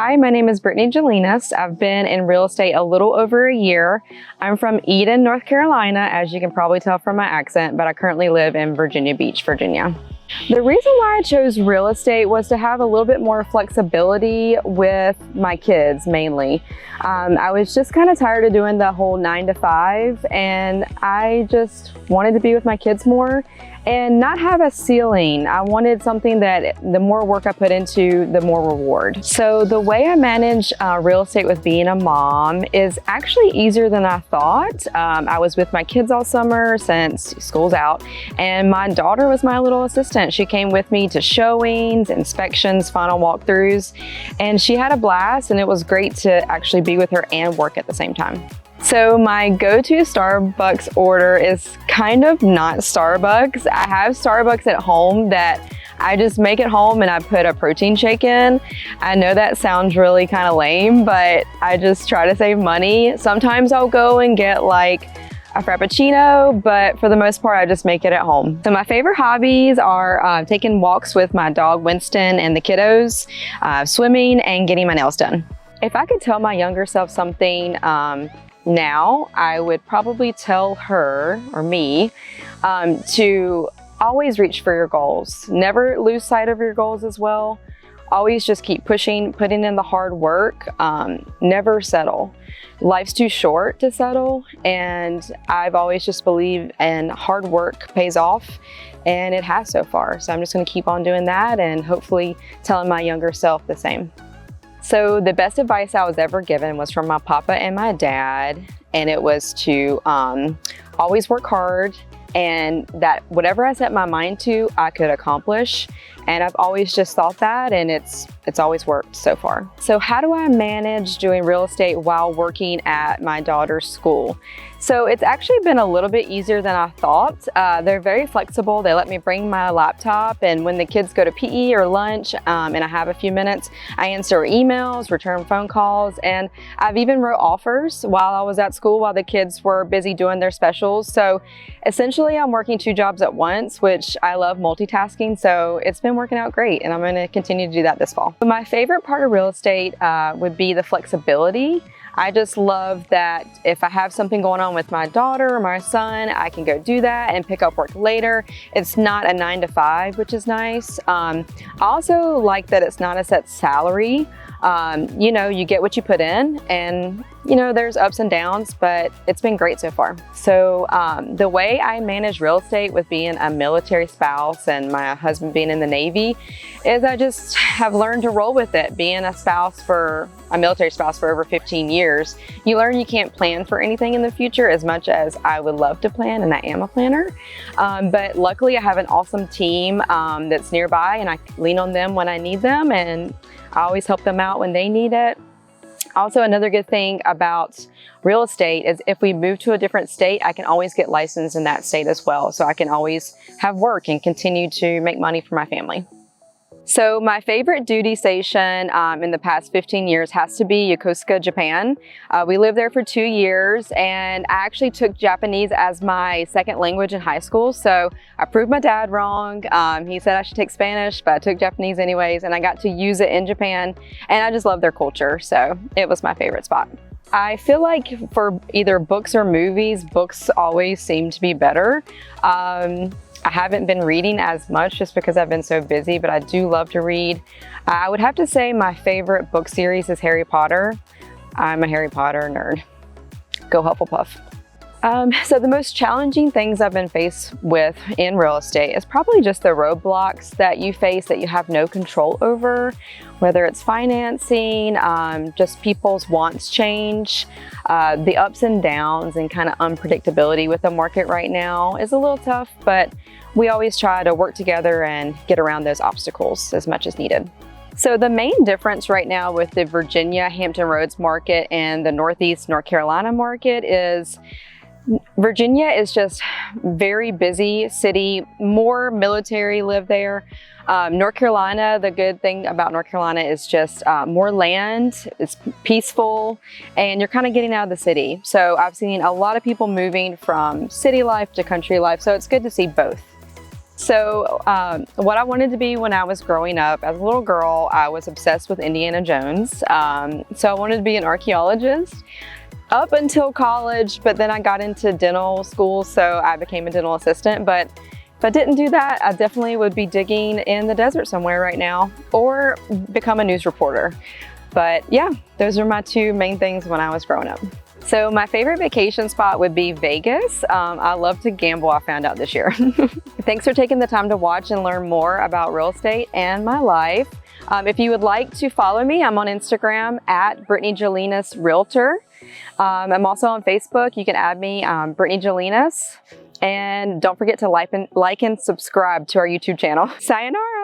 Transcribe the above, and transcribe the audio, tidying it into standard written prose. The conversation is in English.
Hi, my name is Britni Gelinas. I've been in real estate a little over a year. I'm from Eden, North Carolina, as you can probably tell from my accent, but I currently live in Virginia Beach, Virginia. The reason why I chose real estate was to have a little bit more flexibility with my kids, mainly. I was just kind of tired of doing the whole 9 to 5, and I just wanted to be with my kids more and not have a ceiling. I wanted something that the more work I put into, the more reward. So the way I manage real estate with being a mom is actually easier than I thought. I was with my kids all summer since school's out, and my daughter was my little assistant. She came with me to showings, inspections, final walkthroughs, and she had a blast, and it was great to actually be with her and work at the same time. So my go-to Starbucks order is kind of not Starbucks. I have Starbucks at home that I just make at home and I put a protein shake in. I know that sounds really kind of lame, but I just try to save money. Sometimes I'll go and get like a Frappuccino, but for the most part, I just make it at home. So my favorite hobbies are taking walks with my dog Winston and the kiddos, swimming, and getting my nails done. If I could tell my younger self something now, I would probably tell her, or me, to always reach for your goals. Never lose sight of your goals as well. Always just keep pushing, putting in the hard work. Never settle. Life's too short to settle, and I've always just believed in hard work pays off, and it has so far. So I'm just gonna keep on doing that and hopefully telling my younger self the same. So the best advice I was ever given was from my papa and my dad, and it was to always work hard, and that whatever I set my mind to, I could accomplish. And I've always just thought that, and it's always worked so far. So how do I manage doing real estate while working at my daughter's school? So it's actually been a little bit easier than I thought. They're very flexible. They let me bring my laptop, and when the kids go to PE or lunch and I have a few minutes, I answer emails, return phone calls, and I've even wrote offers while I was at school while the kids were busy doing their specials. So essentially I'm working 2 jobs at once, which I love multitasking, so it's been working out great, and I'm going to continue to do that this fall. My favorite part of real estate would be the flexibility. I just love that if I have something going on with my daughter or my son, I can go do that and pick up work later. It's not a 9 to 5, which is nice. I also like that it's not a set salary. You know, you get what you put in, and you know, there's ups and downs, but it's been great so far. So the way I manage real estate with being a military spouse and my husband being in the Navy is I just have learned to roll with it. Being a military spouse for over 15 years, you learn you can't plan for anything in the future as much as I would love to plan, and I am a planner. But luckily I have an awesome team that's nearby, and I lean on them when I need them, and I always help them out when they need it. Also, another good thing about real estate is if we move to a different state, I can always get licensed in that state as well. So I can always have work and continue to make money for my family. So my favorite duty station in the past 15 years has to be Yokosuka, Japan. We lived there for 2 years, and I actually took Japanese as my second language in high school. So I proved my dad wrong. He said I should take Spanish, but I took Japanese anyways, and I got to use it in Japan, and I just love their culture. So it was my favorite spot. I feel like for either books or movies, books always seem to be better. I haven't been reading as much just because I've been so busy, but I do love to read. I would have to say my favorite book series is Harry Potter. I'm a Harry Potter nerd. Go Hufflepuff. So the most challenging things I've been faced with in real estate is probably just the roadblocks that you face that you have no control over, whether it's financing, just people's wants change, the ups and downs and kind of unpredictability with the market right now is a little tough, but we always try to work together and get around those obstacles as much as needed. So the main difference right now with the Virginia Hampton Roads market and the Northeast North Carolina market is Virginia is just very busy city, more military live there. North Carolina, the good thing about North Carolina is just more land, it's peaceful, and you're kind of getting out of the city. So I've seen a lot of people moving from city life to country life, so it's good to see both. So what I wanted to be when I was growing up, as a little girl, I was obsessed with Indiana Jones. So I wanted to be an archaeologist up until college, but then I got into dental school, so I became a dental assistant. But if I didn't do that, I definitely would be digging in the desert somewhere right now or become a news reporter. But yeah, those are my two main things when I was growing up. So my favorite vacation spot would be Vegas. I love to gamble, I found out this year. Thanks for taking the time to watch and learn more about real estate and my life. If you would like to follow me, I'm on Instagram at Britni Gelinas Realtor. I'm also on Facebook. You can add me, Britni Gelinas. And don't forget to like and subscribe to our YouTube channel. Sayonara.